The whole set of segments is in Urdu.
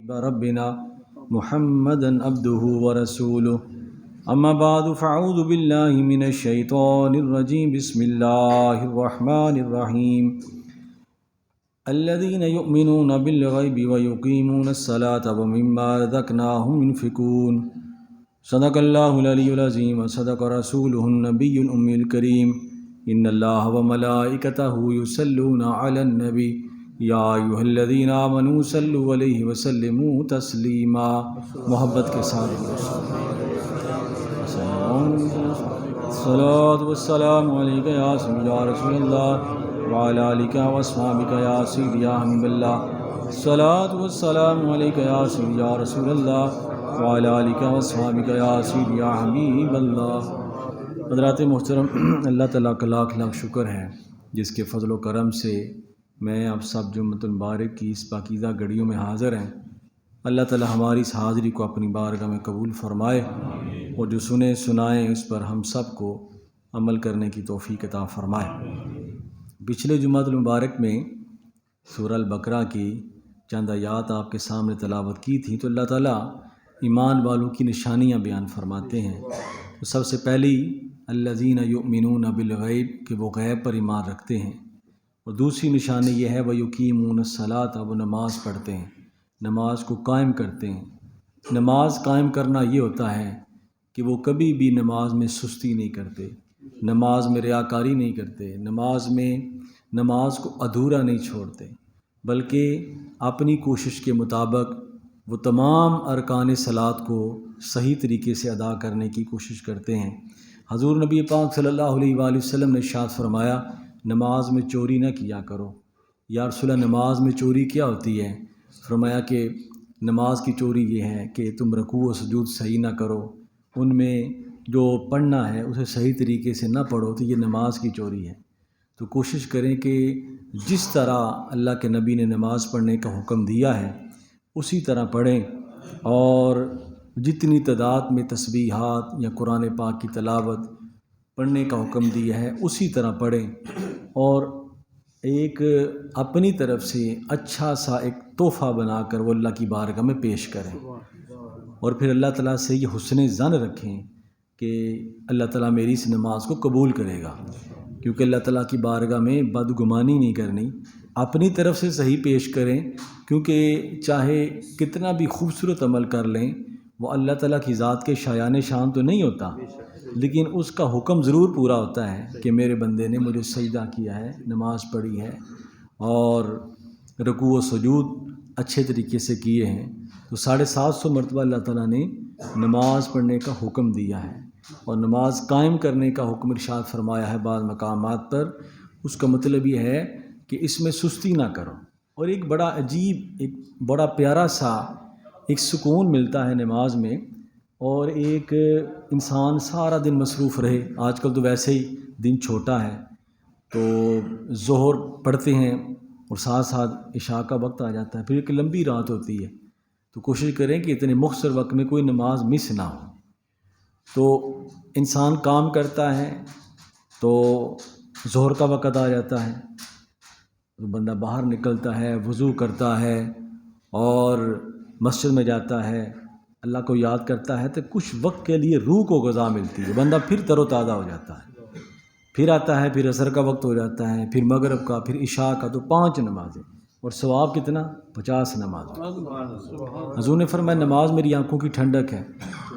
ربنا محمدا عبده ورسوله اما بعد فاعوذ بالله من الشيطان الرجيم بسم الله الرحمن الرحيم الذين يؤمنون بالغيب ويقيمون الصلاة ومما رزقناهم ينفقون صدق الله العلي العظيم وصدق رسوله النبي الأمي الكريم إن الله وملائكته يصلون على النبي یا ایھا الذین آمنوا صلوا علیہ وسلموا تسلیما. محبت کے ساتھ الصلاۃ والسلام علیک یا سیدی یا رسول اللہ وعلی آلک واصحابک یا سیدی یا حبیب اللہ. الصلاۃ والسلام علیک یا سیدی یا رسول اللہ وعلی آلک واصحابک یا سیدی یا حبیب اللہ. حضرات محترم، اللہ تعالیٰ کا لاکھ لاکھ شکر ہے جس کے فضل و کرم سے میں آپ سب جمعۃ المبارک کی اس پاکیزہ گھڑیوں میں حاضر ہیں. اللہ تعالی ہماری اس حاضری کو اپنی بارگاہ میں قبول فرمائے اور جو سنے سنائیں اس پر ہم سب کو عمل کرنے کی توفیق عطا فرمائے. پچھلے جمعۃ المبارک میں سورہ البقرہ کی چند آیات آپ کے سامنے تلاوت کی تھی، تو اللہ تعالیٰ ایمان والوں کی نشانیاں بیان فرماتے ہیں. تو سب سے پہلی الذین یؤمنون بالغیب کہ وہ غیب پر ایمان رکھتے ہیں، اور دوسری نشانی یہ ہے وَيُقِيمُونَ الصَّلَاةَ وہ نماز پڑھتے ہیں، نماز کو قائم کرتے ہیں. نماز قائم کرنا یہ ہوتا ہے کہ وہ کبھی بھی نماز میں سستی نہیں کرتے، نماز میں ریاکاری نہیں کرتے، نماز کو ادھورا نہیں چھوڑتے، بلکہ اپنی کوشش کے مطابق وہ تمام ارکان صلاۃ کو صحیح طریقے سے ادا کرنے کی کوشش کرتے ہیں. حضور نبی پاک صلی اللہ علیہ وآلہ وسلم نے ارشاد فرمایا نماز میں چوری نہ کیا کرو. یا رسول اللہ نماز میں چوری کیا ہوتی ہے؟ فرمایا کہ نماز کی چوری یہ ہے کہ تم رکوع و سجود صحیح نہ کرو، ان میں جو پڑھنا ہے اسے صحیح طریقے سے نہ پڑھو، تو یہ نماز کی چوری ہے. تو کوشش کریں کہ جس طرح اللہ کے نبی نے نماز پڑھنے کا حکم دیا ہے اسی طرح پڑھیں، اور جتنی تعداد میں تسبیحات یا قرآن پاک کی تلاوت پڑھنے کا حکم دیا ہے اسی طرح پڑھیں، اور ایک اپنی طرف سے اچھا سا ایک تحفہ بنا کر وہ اللہ کی بارگاہ میں پیش کریں، اور پھر اللہ تعالیٰ سے یہ حسن ظن رکھیں کہ اللہ تعالیٰ میری اس نماز کو قبول کرے گا. کیونکہ اللہ تعالیٰ کی بارگاہ میں بدگمانی نہیں کرنی، اپنی طرف سے صحیح پیش کریں، کیونکہ چاہے کتنا بھی خوبصورت عمل کر لیں وہ اللہ تعالیٰ کی ذات کے شایان شان تو نہیں ہوتا، لیکن اس کا حکم ضرور پورا ہوتا ہے کہ میرے بندے نے مجھے سجدہ کیا ہے، نماز پڑھی ہے اور رکوع و سجود اچھے طریقے سے کیے ہیں. تو 750 مرتبہ اللہ تعالیٰ نے نماز پڑھنے کا حکم دیا ہے، اور نماز قائم کرنے کا حکم ارشاد فرمایا ہے بعض مقامات پر. اس کا مطلب یہ ہے کہ اس میں سستی نہ کرو، اور ایک بڑا عجیب، ایک بڑا پیارا سا ایک سکون ملتا ہے نماز میں. اور ایک انسان سارا دن مصروف رہے، آج کل تو ویسے ہی دن چھوٹا ہے، تو ظہر پڑھتے ہیں اور ساتھ ساتھ عشاء کا وقت آ جاتا ہے، پھر ایک لمبی رات ہوتی ہے. تو کوشش کریں کہ اتنے مختصر وقت میں کوئی نماز مس نہ ہو. تو انسان کام کرتا ہے تو ظہر کا وقت آ جاتا ہے، تو بندہ باہر نکلتا ہے، وضو کرتا ہے اور مسجد میں جاتا ہے، اللہ کو یاد کرتا ہے، تو کچھ وقت کے لیے روح کو غذا ملتی ہے، بندہ پھر تر و تازہ ہو جاتا ہے. پھر آتا ہے، پھر عصر کا وقت ہو جاتا ہے، پھر مغرب کا، پھر عشاء کا، تو 5 نمازیں، اور ثواب کتنا؟ 50 نماز. حضور نے فرمایا نماز میری آنکھوں کی ٹھنڈک ہے،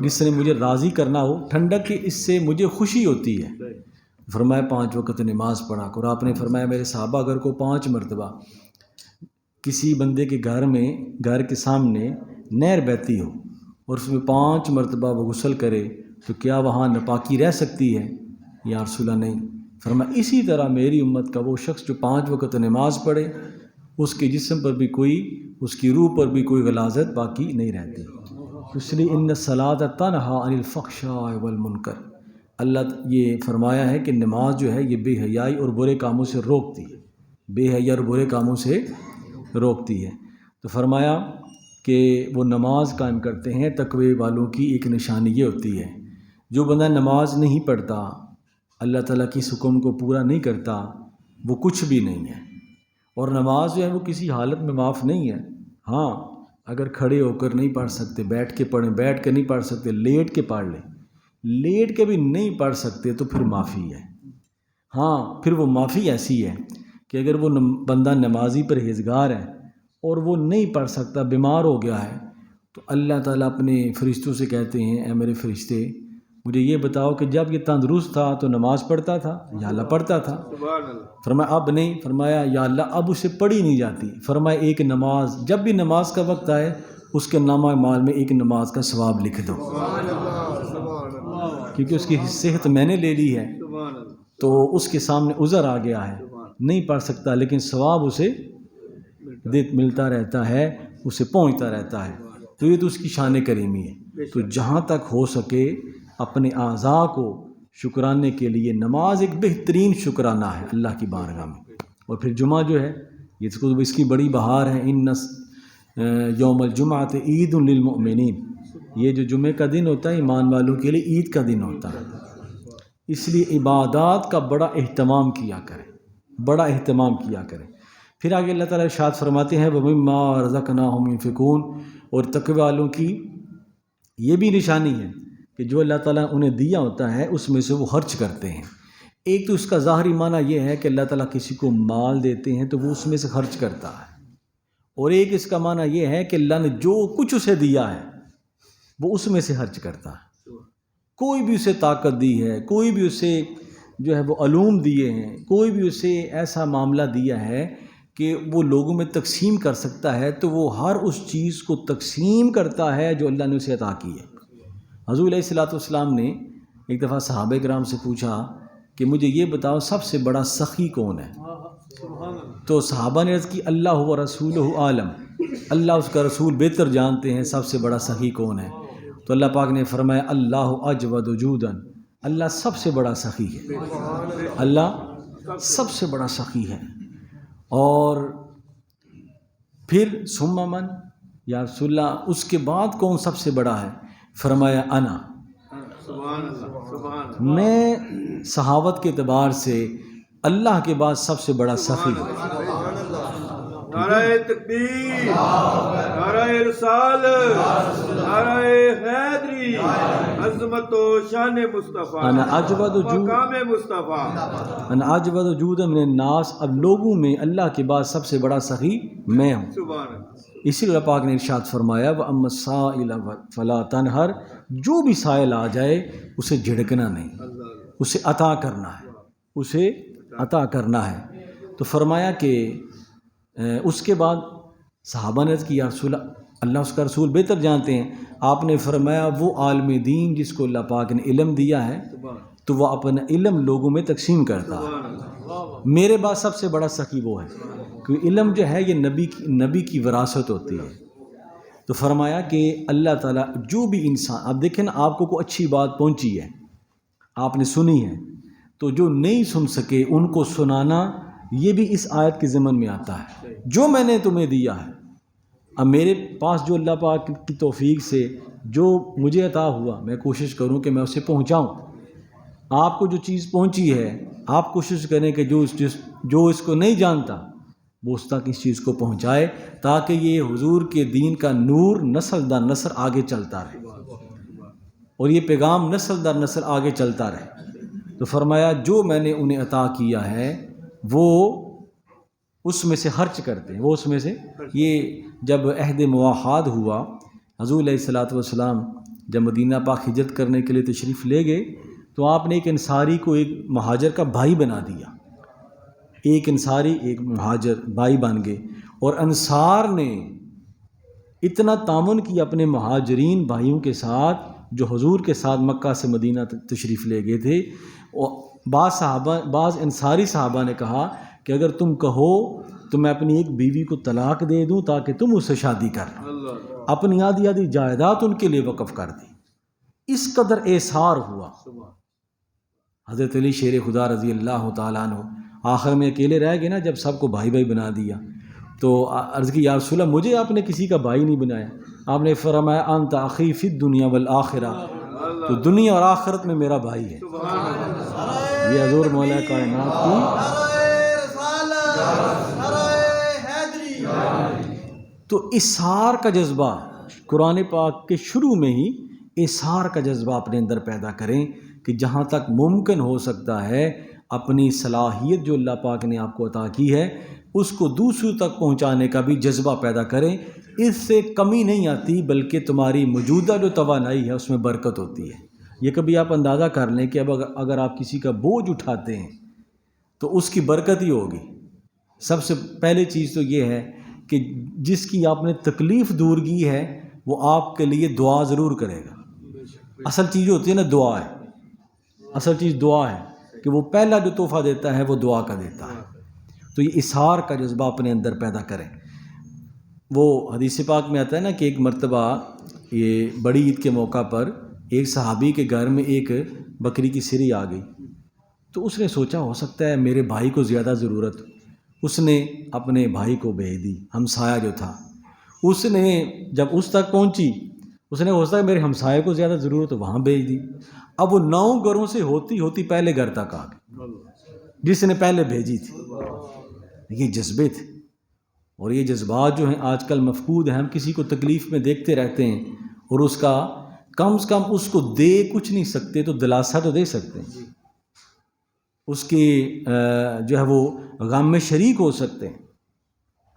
جس نے مجھے راضی کرنا ہو ٹھنڈک کی اس سے مجھے خوشی ہوتی ہے. فرمایا 5 وقت نماز پڑھا. اور آپ نے فرمایا میرے صحابہ اگر کو 5 مرتبہ کسی بندے کے گھر کے سامنے نہر بہتی ہو اور اس میں 5 مرتبہ وہ غسل کرے تو کیا وہاں ناپاکی رہ سکتی ہے؟ یا رسول اللہ نہیں. فرمایا اسی طرح میری امت کا وہ شخص جو 5 وقت نماز پڑھے اس کے جسم پر بھی کوئی، اس کی روح پر بھی کوئی غلاظت باقی نہیں رہتی. اس لیے ان الصلاۃ تنہی عن الفحشاء والمنکر، اللہ یہ فرمایا ہے کہ نماز جو ہے یہ بے حیائی اور برے کاموں سے روکتی ہے، بے حیائی اور برے کاموں سے روکتی ہے. تو فرمایا کہ وہ نماز قائم کرتے ہیں. تقوی والوں کی ایک نشانی یہ ہوتی ہے جو بندہ نماز نہیں پڑھتا، اللہ تعالیٰ کی اس حکم کو پورا نہیں کرتا، وہ کچھ بھی نہیں ہے. اور نماز جو ہے وہ کسی حالت میں معاف نہیں ہے. ہاں اگر کھڑے ہو کر نہیں پڑھ سکتے بیٹھ کے پڑھیں، بیٹھ کے نہیں پڑھ سکتے لیٹ کے پڑھ لیں، لیٹ کے بھی نہیں پڑھ سکتے تو پھر معافی ہے۔ ہاں پھر وہ معافی ایسی ہے کہ اگر وہ بندہ نمازی پرہیزگار ہے اور وہ نہیں پڑھ سکتا، بیمار ہو گیا ہے، تو اللہ تعالیٰ اپنے فرشتوں سے کہتے ہیں اے میرے فرشتے مجھے یہ بتاؤ کہ جب یہ تندرست تھا تو نماز پڑھتا تھا؟ یا اللہ پڑھتا تھا۔ فرمایا اب نہیں، فرمایا یا اللہ اب اسے پڑھی نہیں جاتی۔ فرمایا ایک نماز، جب بھی نماز کا وقت آئے اس کے نامہ اعمال میں ایک نماز کا ثواب لکھ دو، کیونکہ اس کی صحت میں نے لے لی ہے، تو اس کے سامنے عذر آ گیا ہے، نہیں پڑھ سکتا لیکن ثواب اسے ملتا رہتا ہے، اسے پہنچتا رہتا ہے۔ تو یہ تو اس کی شان کریمی ہے۔ تو جہاں تک ہو سکے اپنے اعضاء کو شکرانے کے لیے، نماز ایک بہترین شکرانہ ہے اللہ کی بارگاہ میں۔ اور پھر جمعہ جو ہے یہ اس کی بڑی بہار ہے، ان یوم الجمعۃ عید للمؤمنین، یہ جو جمعے کا دن ہوتا ہے ایمان والوں کے لیے عید کا دن ہوتا ہے، اس لیے عبادات کا بڑا اہتمام کیا کریں، بڑا اہتمام کیا کریں۔ پھر آگے اللہ تعالیٰ ارشاد فرماتے ہیں وَمِمَّا رَزَقْنَاهُمْ يُنْفِقُونَ، اور تقوی والوں کی یہ بھی نشانی ہے کہ جو اللہ تعالیٰ انہیں دیا ہوتا ہے اس میں سے وہ خرچ کرتے ہیں۔ ایک تو اس کا ظاہری معنی یہ ہے کہ اللہ تعالیٰ کسی کو مال دیتے ہیں تو وہ اس میں سے خرچ کرتا ہے، اور ایک اس کا معنی یہ ہے کہ اللہ نے جو کچھ اسے دیا ہے وہ اس میں سے خرچ کرتا ہے۔ کوئی بھی اسے طاقت دی ہے، کوئی بھی اسے جو ہے وہ علوم دیے ہیں، کوئی بھی اسے ایسا معاملہ دیا ہے کہ وہ لوگوں میں تقسیم کر سکتا ہے، تو وہ ہر اس چیز کو تقسیم کرتا ہے جو اللہ نے اسے عطا کی ہے۔ حضور علیہ الصلوۃ والسلام نے ایک دفعہ صحابہ کرام سے پوچھا کہ مجھے یہ بتاؤ سب سے بڑا سخی کون ہے؟ تو صحابہ نے عرض کی اللہ و رسولہ عالم، اللہ اس کا رسول بہتر جانتے ہیں سب سے بڑا سخی کون ہے۔ تو اللہ پاک نے فرمایا اللہ اجود وجودا، اللہ سب سے بڑا سخی ہے، اللہ سب سے بڑا سخی ہے۔ اور پھر ثم من، یا رسول اللہ اس کے بعد کون سب سے بڑا ہے؟ فرمایا انا، میں صحابت کے اعتبار سے اللہ کے بعد سب سے بڑا سخی ہوں۔ نعرہ تکبیر، نعرہ رسالت، نعرہ حیدری، عظمت و شان مصطفیٰ، انا اجود مقام مصطفیٰ، انا اجود وجودا من الناس، اب لوگوں میں اللہ کے بعد سب سے بڑا سخی میں ہوں۔ سبحان اللہ۔ اسی لیے اللہ پاک نے ارشاد فرمایا وَأَمَّا السَّائِلَ فَلَا تَنْهَرْ، جو بھی سائل آ جائے اسے جھڑکنا نہیں، اسے عطا کرنا ہے، اسے عطا کرنا ہے۔ تو فرمایا کہ اس کے بعد صحابہ نے کیا رسول اللہ اس کا رسول بہتر جانتے ہیں، آپ نے فرمایا وہ عالم دین جس کو اللہ پاک نے علم دیا ہے تو وہ اپنا علم لوگوں میں تقسیم کرتا ہے۔ میرے بعد سب سے بڑا سخی وہ ہے، کیونکہ علم جو ہے یہ نبی کی وراثت ہوتی ہے۔ تو فرمایا کہ اللہ تعالیٰ جو بھی انسان، اب دیکھیں نا آپ کو کوئی اچھی بات پہنچی ہے، آپ نے سنی ہے، تو جو نہیں سن سکے ان کو سنانا یہ بھی اس آیت کے ضمن میں آتا ہے۔ جو میں نے تمہیں دیا ہے، اب میرے پاس جو اللہ پاک کی توفیق سے جو مجھے عطا ہوا میں کوشش کروں کہ میں اسے پہنچاؤں۔ آپ کو جو چیز پہنچی ہے آپ کوشش کریں کہ جو اس کو نہیں جانتا وہ اس تک اس چیز کو پہنچائے، تاکہ یہ حضور کے دین کا نور نسل در نسل آگے چلتا رہے اور یہ پیغام نسل در نسل آگے چلتا رہے۔ تو فرمایا جو میں نے انہیں عطا کیا ہے وہ اس میں سے خرچ کرتے ہیں، وہ اس میں سے۔ یہ جب عہد موحد ہوا، حضور علیہ الصلوۃ والسلام جب مدینہ پاک ہجرت کرنے کے لیے تشریف لے گئے تو آپ نے ایک انصاری کو ایک مہاجر کا بھائی بنا دیا، ایک انصاری ایک مہاجر بھائی بن گئے، اور انصار نے اتنا تعاون کیا اپنے مہاجرین بھائیوں کے ساتھ جو حضور کے ساتھ مکہ سے مدینہ تشریف لے گئے تھے۔ بعض انصاری صحابہ نے کہا کہ اگر تم کہو تو میں اپنی ایک بیوی کو طلاق دے دوں تاکہ تم اس سے شادی کر لو، اپنی آدھی جائیداد ان کے لیے وقف کر دی۔ اس قدر احسار ہوا۔ حضرت علی شیر خدا رضی اللہ تعالیٰ عنہ آخر میں اکیلے رہ گئے نا، جب سب کو بھائی بھائی بنا دیا تو عرض کی یا رسول اللہ مجھے آپ نے کسی کا بھائی نہیں بنایا۔ آپ نے فرمایا انت اخی فی الدنیا والآخرہ، تو دنیا اور آخرت میں میرا بھائی ہے۔ یہ حضور مولا کائنات کی تو اصرار کا جذبہ قرآن پاک کے شروع میں ہی اصرار کا جذبہ اپنے اندر پیدا کریں کہ جہاں تک ممکن ہو سکتا ہے اپنی صلاحیت جو اللہ پاک نے آپ کو عطا کی ہے اس کو دوسروں تک پہنچانے کا بھی جذبہ پیدا کریں. اس سے کمی نہیں آتی بلکہ تمہاری موجودہ جو توانائی ہے اس میں برکت ہوتی ہے. یہ کبھی آپ اندازہ کر لیں کہ اب اگر آپ کسی کا بوجھ اٹھاتے ہیں تو اس کی برکت ہی ہوگی. سب سے پہلی چیز تو یہ ہے کہ جس کی آپ نے تکلیف دور کی ہے وہ آپ کے لیے دعا ضرور کرے گا. اصل چیز ہوتی ہے نا دعا ہے, اصل چیز دعا ہے کہ وہ پہلا جو تحفہ دیتا ہے وہ دعا کا دیتا ہے. تو یہ اصرار کا جذبہ اپنے اندر پیدا کریں. وہ حدیث پاک میں آتا ہے نا کہ ایک مرتبہ یہ بڑی عید کے موقع پر ایک صحابی کے گھر میں ایک بکری کی سری آ گئی. تو اس نے سوچا ہو سکتا ہے میرے بھائی کو زیادہ ضرورت. اس نے اپنے بھائی کو بھیج دی. ہمسایہ جو تھا اس نے جب اس تک پہنچی اس نے ہو سکتا ہے میرے ہمسائے کو زیادہ ضرورت وہاں بھیج دی. اب وہ 9 گھروں سے ہوتی ہوتی پہلے گھر تک آ گئی جس نے پہلے بھیجی تھی. یہ جذبے تھے اور یہ جذبات جو ہیں آج کل مفقود ہیں. ہم کسی کو تکلیف میں دیکھتے رہتے ہیں اور اس کا کم سے کم اس کو دے کچھ نہیں سکتے تو دلاسا تو دے سکتے ہیں, اس کی جو ہے وہ غم میں شریک ہو سکتے ہیں.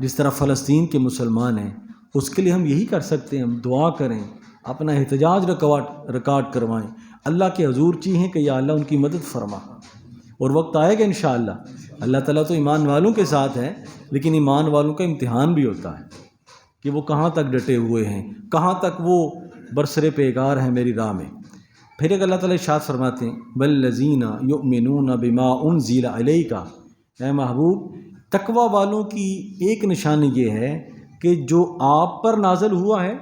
جس طرح فلسطین کے مسلمان ہیں اس کے لیے ہم یہی کر سکتے ہیں, ہم دعا کریں, اپنا احتجاج ریکارڈ کروائیں, اللہ کے حضور چاہیں کہ یا اللہ ان کی مدد فرما. اور وقت آئے گا انشاءاللہ. اللہ تعالیٰ تو ایمان والوں کے ساتھ ہے لیکن ایمان والوں کا امتحان بھی ہوتا ہے کہ وہ کہاں تک ڈٹے ہوئے ہیں, کہاں تک وہ برسر پیگار ہیں میری راہ میں. پھر ایک اللہ تعالیٰ ارشاد فرماتے ہیں والذین یؤمنون بما انزل الیک. اے محبوب تقوی والوں کی ایک نشانی یہ ہے کہ جو آپ پر نازل ہوا ہے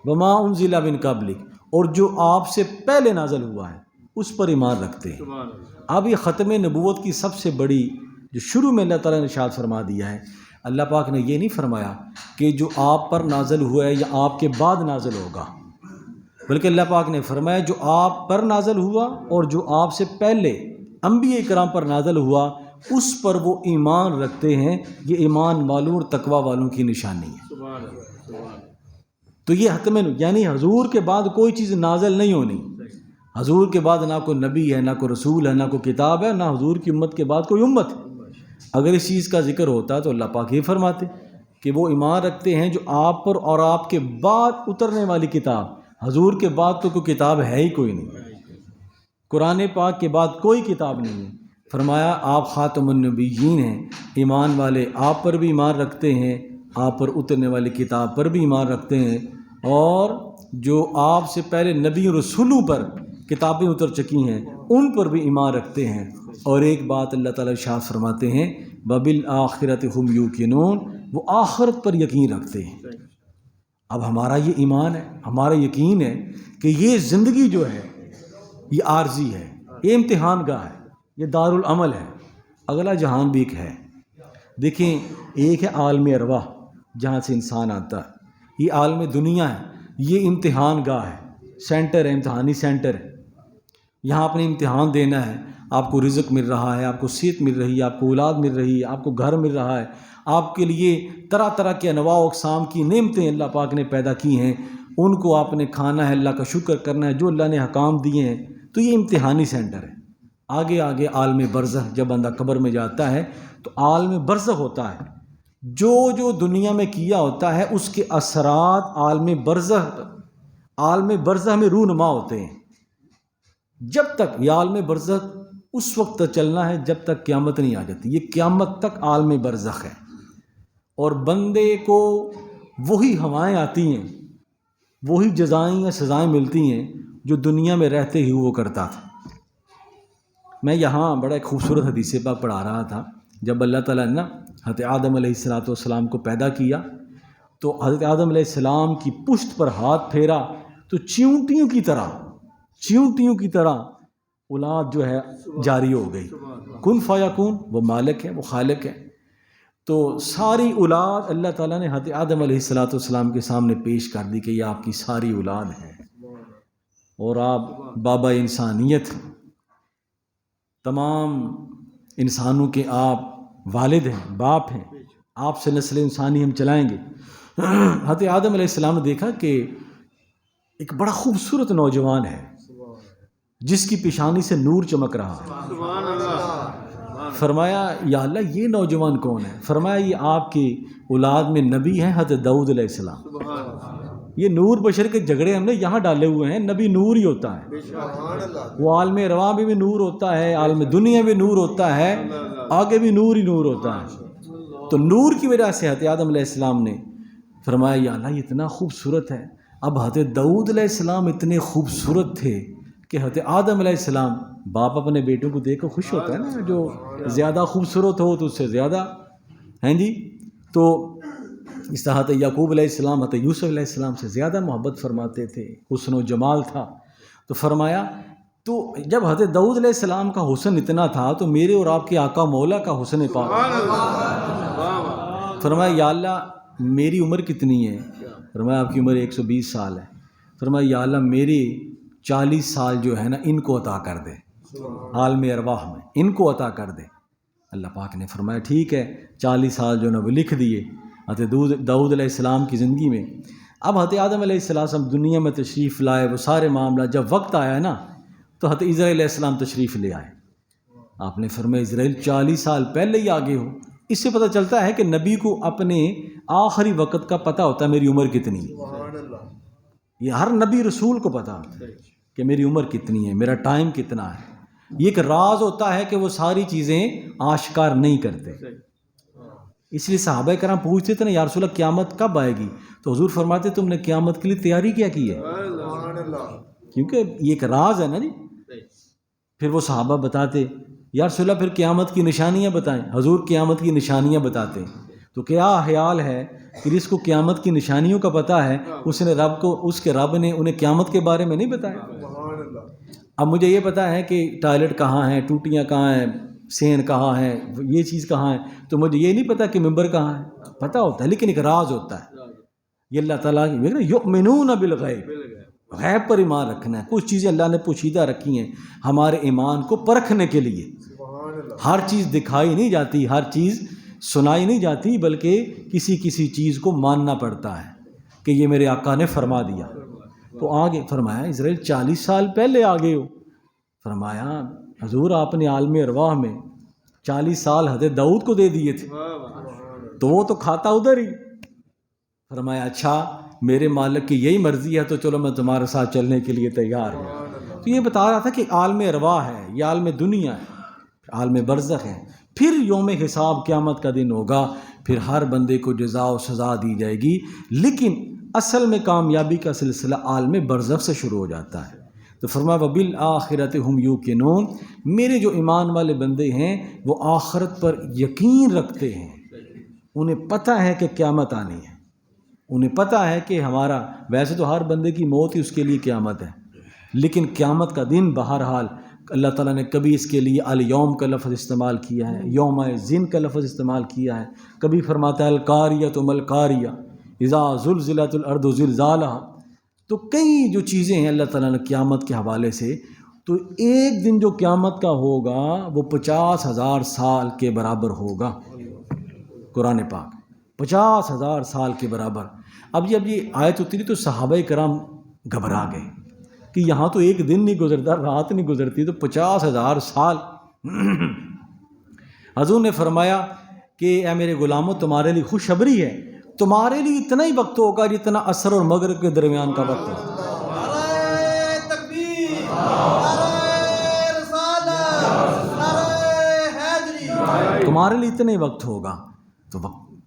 وما انزل من قبلک, اور جو آپ سے پہلے نازل ہوا ہے اس پر ایمان رکھتے ہیں. اب یہ ختم نبوت کی سب سے بڑی جو شروع میں اللہ تعالیٰ نے ارشاد فرما دیا ہے. اللہ پاک نے یہ نہیں فرمایا کہ جو آپ پر نازل ہوا ہے یا آپ کے بعد نازل ہوگا, بلکہ اللہ پاک نے فرمایا جو آپ پر نازل ہوا اور جو آپ سے پہلے انبیاء کرام پر نازل ہوا اس پر وہ ایمان رکھتے ہیں. یہ ایمان والوں اور تقوی والوں کی نشانی ہے. تو یہ حتم یعنی حضور کے بعد کوئی چیز نازل نہیں ہونی. حضور کے بعد نہ کوئی نبی ہے, نہ کوئی رسول ہے, نہ کوئی کتاب ہے, نہ حضور کی امت کے بعد کوئی امت ہے. اگر اس چیز کا ذکر ہوتا تو اللہ پاک یہ فرماتے کہ وہ ایمان رکھتے ہیں جو آپ پر اور آپ کے بعد اترنے والی کتاب. حضور کے بعد تو کوئی کتاب ہے ہی کوئی نہیں, قرآن پاک کے بعد کوئی کتاب نہیں ہے. فرمایا آپ خاتم النبیین ہیں, ایمان والے آپ پر بھی ایمان رکھتے ہیں, آپ پر اترنے والی کتاب پر بھی ایمان رکھتے ہیں, اور جو آپ سے پہلے نبی رسولوں پر کتابیں اتر چکی ہیں ان پر بھی ایمان رکھتے ہیں. اور ایک بات اللہ تعالیٰ ارشاد فرماتے ہیں وبالآخرۃ هم یوقنون, وہ آخرت پر یقین رکھتے ہیں. اب ہمارا یہ ایمان ہے, ہمارا یقین ہے کہ یہ زندگی جو ہے یہ عارضی ہے, یہ امتحان گاہ ہے, یہ دار العمل ہے, اگلا جہان بھی ایک ہے. دیکھیں ایک ہے عالم ارواح جہاں سے انسان آتا ہے, یہ عالم دنیا ہے, یہ امتحان گاہ ہے, سینٹر ہے, امتحانی سینٹر ہے. یہاں اپنے امتحان دینا ہے. آپ کو رزق مل رہا ہے, آپ کو صحت مل رہی ہے, آپ کو اولاد مل رہی ہے, آپ کو گھر مل رہا ہے, آپ کے لیے طرح طرح کے انواع و اقسام کی نعمتیں اللہ پاک نے پیدا کی ہیں, ان کو آپ نے کھانا ہے, اللہ کا شکر کرنا ہے جو اللہ نے حکام دیے ہیں. تو یہ امتحانی سینٹر ہے. آگے آگے عالم برزخ, جب بندہ قبر میں جاتا ہے تو عالم برزخ ہوتا ہے. جو دنیا میں کیا ہوتا ہے اس کے اثرات عالم برزخ میں رونما ہوتے ہیں. جب تک یہ عالم برزخ اس وقت تک چلنا ہے جب تک قیامت نہیں آ جاتی. یہ قیامت تک عالم برزخ ہے, اور بندے کو وہی ہوائیں آتی ہیں, وہی جزائیں یا سزائیں ملتی ہیں جو دنیا میں رہتے ہی وہ کرتا تھا. میں یہاں بڑا ایک خوبصورت حدیث پاک پڑھا رہا تھا. جب اللہ تعالیٰ نے حضرت آدم علیہ السلام کو پیدا کیا تو حضرت آدم علیہ السلام کی پشت پر ہاتھ پھیرا تو چیونٹیوں کی طرح اولاد جو ہے جاری ہو گئی. کن فیکون, وہ مالک ہے, وہ خالق ہے. تو ساری اولاد اللہ تعالیٰ نے حضرت آدم علیہ السلام کے سامنے پیش کر دی کہ یہ آپ کی ساری اولاد ہے اور آپ بابا انسانیت ہیں, تمام انسانوں کے آپ والد ہیں, باپ ہیں, آپ سے نسل انسانی ہم چلائیں گے. حضرت آدم علیہ السلام نے دیکھا کہ ایک بڑا خوبصورت نوجوان ہے جس کی پیشانی سے نور چمک رہا ہے. سبحان اللہ. فرمایا یا اللہ یہ نوجوان کون ہے؟ فرمایا یہ آپ کی اولاد میں نبی ہیں حضرت داؤد علیہ السلام. سبحان اللہ. یہ نور بشر کے جھگڑے ہم نے یہاں ڈالے ہوئے ہیں. نبی نور ہی ہوتا ہے. سبحان اللہ. وہ عالم ارواح میں بھی نور ہوتا ہے, عالم دنیا میں نور ہوتا ہے, آگے بھی نور ہی نور ہوتا ہے. تو نور کی وجہ سے حضرت آدم علیہ السلام نے فرمایا یا اللہ یہ اتنا خوبصورت ہے. اب حضرت داؤد علیہ السلام اتنے خوبصورت تھے کہ حضرت آدم علیہ السلام, باپ اپنے بیٹوں کو دیکھ کر خوش ہوتا ہے نا, جو زیادہ خوبصورت ہو تو اس سے زیادہ ہیں جی. تو اس طرح حضرت یعقوب علیہ السلام حضرت یوسف علیہ السلام سے زیادہ محبت فرماتے تھے, حسن و جمال تھا. تو فرمایا تو جب حضرت داؤد علیہ السلام کا حسن اتنا تھا تو میرے اور آپ کے آقا مولا کا حسن پاک. فرمایا یا اللہ میری عمر کتنی ہے؟ فرمایا آپ کی عمر 120 سال ہے. فرمایا یا اللہ میری 40 سال جو ہے نا ان کو عطا کر دے, عالم ارواح میں ان کو عطا کر دے. اللہ پاک نے فرمایا ٹھیک ہے, 40 سال جو نا وہ لکھ دیے حضرت داؤد علیہ السلام کی زندگی میں. اب حضرت آدم علیہ السلام دنیا میں تشریف لائے, وہ سارے معاملہ جب وقت آیا نا تو حضرت اسرائیل علیہ السلام تشریف لے آئے. آپ نے فرمایا اسرائیل 40 سال پہلے ہی آگے ہو. اس سے پتہ چلتا ہے کہ نبی کو اپنے آخری وقت کا پتہ ہوتا ہے میری عمر کتنی ہے. یہ ہر نبی رسول کو پتہ ہوتا ہے کہ میری عمر کتنی ہے, میرا ٹائم کتنا ہے. یہ ایک راز ہوتا ہے کہ وہ ساری چیزیں آشکار نہیں کرتے. اس لیے صحابہ کرام پوچھتے تھے نا یا رسول اللہ قیامت کب آئے گی؟ تو حضور فرماتے تم نے قیامت کے لیے تیاری کیا کی ہے؟ کیونکہ یہ ایک راز ہے نا جی. پھر وہ صحابہ بتاتے یا رسول اللہ پھر قیامت کی نشانیاں بتائیں. حضور قیامت کی نشانیاں بتاتے. تو کیا خیال ہے کہ جس کو قیامت کی نشانیوں کا پتہ ہے اس کے رب نے انہیں قیامت کے بارے میں نہیں بتایا. اب مجھے یہ پتہ ہے کہ ٹوائلٹ کہاں ہے, ٹوٹیاں کہاں ہیں, سین کہاں ہے, یہ چیز کہاں ہے, تو مجھے یہ نہیں پتہ کہ ممبر کہاں ہے. پتہ ہوتا ہے لیکن ایک راز ہوتا ہے. یہ اللہ تعالیٰ کی یؤمنون بالغیب, غیب پر ایمان رکھنا ہے. کچھ چیزیں اللہ نے پوشیدہ رکھی ہیں ہمارے ایمان کو پرکھنے کے لیے. ہر چیز دکھائی نہیں جاتی, ہر چیز سنائی نہیں جاتی, بلکہ کسی چیز کو ماننا پڑتا ہے کہ یہ میرے آقا نے فرما دیا. تو آگے فرمایا اسرائیل 40 سال پہلے آگے ہو. فرمایا حضور آپ نے عالم ارواح میں 40 سال حضرت داؤد کو دے دیے تھے تو وہ تو کھاتا ادھر ہی. فرمایا اچھا میرے مالک کی یہی مرضی ہے تو چلو میں تمہارے ساتھ چلنے کے لیے تیار ہوں. تو یہ بتا رہا تھا کہ عالم ارواح ہے, یہ عالم دنیا ہے, عالم برزخ ہے. پھر یوم حساب قیامت کا دن ہوگا, پھر ہر بندے کو جزا و سزا دی جائے گی. لیکن اصل میں کامیابی کا سلسلہ عالم برزخ سے شروع ہو جاتا ہے. تو فرمایا وبالآخرۃ ہم یوقنون, میرے جو ایمان والے بندے ہیں وہ آخرت پر یقین رکھتے ہیں. انہیں پتہ ہے کہ قیامت آنی ہے, انہیں پتہ ہے کہ ہمارا ویسے تو ہر بندے کی موت ہی اس کے لیے قیامت ہے, لیکن قیامت کا دن بہرحال اللہ تعالیٰ نے کبھی اس کے لیے الیوم کا لفظ استعمال کیا ہے, یوم ذن کا لفظ استعمال کیا ہے, کبھی فرماتا ہے القاریۃ ما القاریہ اذا زلزلت الارض زلزالہا. تو کئی جو چیزیں ہیں اللہ تعالیٰ نے قیامت کے حوالے سے. تو ایک دن جو قیامت کا ہوگا وہ 50,000 سال کے برابر ہوگا. قرآن پاک 50,000 سال کے برابر. اب جب یہ آیت اتری تو صحابہ کرام گھبرا گئے کہ یہاں تو ایک دن نہیں گزرتا, رات نہیں گزرتی, تو 50,000 سال. حضور نے فرمایا کہ اے میرے غلاموں تمہارے لیے خوشخبری ہے, تمہارے لیے اتنا ہی وقت ہوگا جتنا عصر اور مغرب کے درمیان کا وقت ہے. تمہارے لیے اتنا ہی وقت ہوگا.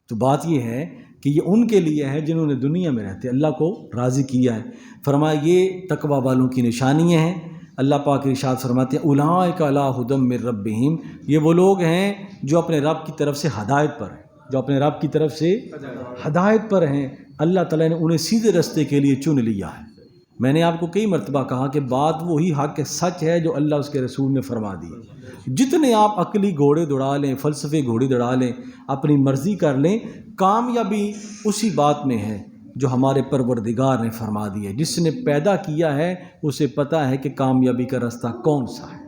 تو بات یہ ہے کہ یہ ان کے لیے ہے جنہوں نے دنیا میں رہتے اللہ کو راضی کیا ہے. فرمایا یہ تقوی والوں کی نشانیاں ہیں. اللہ پاک ارشاد فرماتے ہیں اولئک علی ھدی من ربہم, یہ وہ لوگ ہیں جو اپنے رب کی طرف سے ہدایت پر ہیں, جو اپنے رب کی طرف سے ہدایت پر ہیں. اللہ تعالیٰ نے انہیں سیدھے رستے کے لیے چن لیا ہے. میں نے آپ کو کئی مرتبہ کہا کہ بات وہی حق ہے, سچ ہے جو اللہ اس کے رسول نے فرما دی. جتنے آپ عقلی گھوڑے دوڑا لیں, فلسفے گھوڑے دوڑا لیں, اپنی مرضی کر لیں, کامیابی اسی بات میں ہے جو ہمارے پروردگار نے فرما دی ہے. جس نے پیدا کیا ہے اسے پتہ ہے کہ کامیابی کا راستہ کون سا ہے,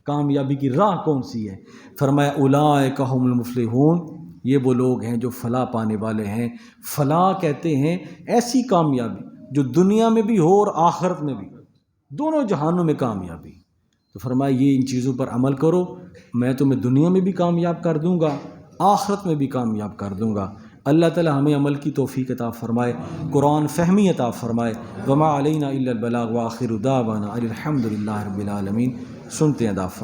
کامیابی کی راہ کون سی ہے. فرمایا اولئک ھم المفلحون, یہ وہ لوگ ہیں جو فلاح پانے والے ہیں۔ فلاح کہتے ہیں ایسی کامیابی جو دنیا میں بھی ہو اور آخرت میں بھی، دونوں جہانوں میں کامیابی۔ تو فرمایا یہ ان چیزوں پر عمل کرو، میں تمہیں دنیا میں بھی کامیاب کر دوں گا، آخرت میں بھی کامیاب کر دوں گا۔ اللہ تعالی ہمیں عمل کی توفیق عطا فرمائے، قرآن فہمی عطا فرمائے۔ وما علینا الا البلاغ وآخر دعوانا الحمد للہ رب العالمین۔ سنتے ہیں، عطا فرمائے۔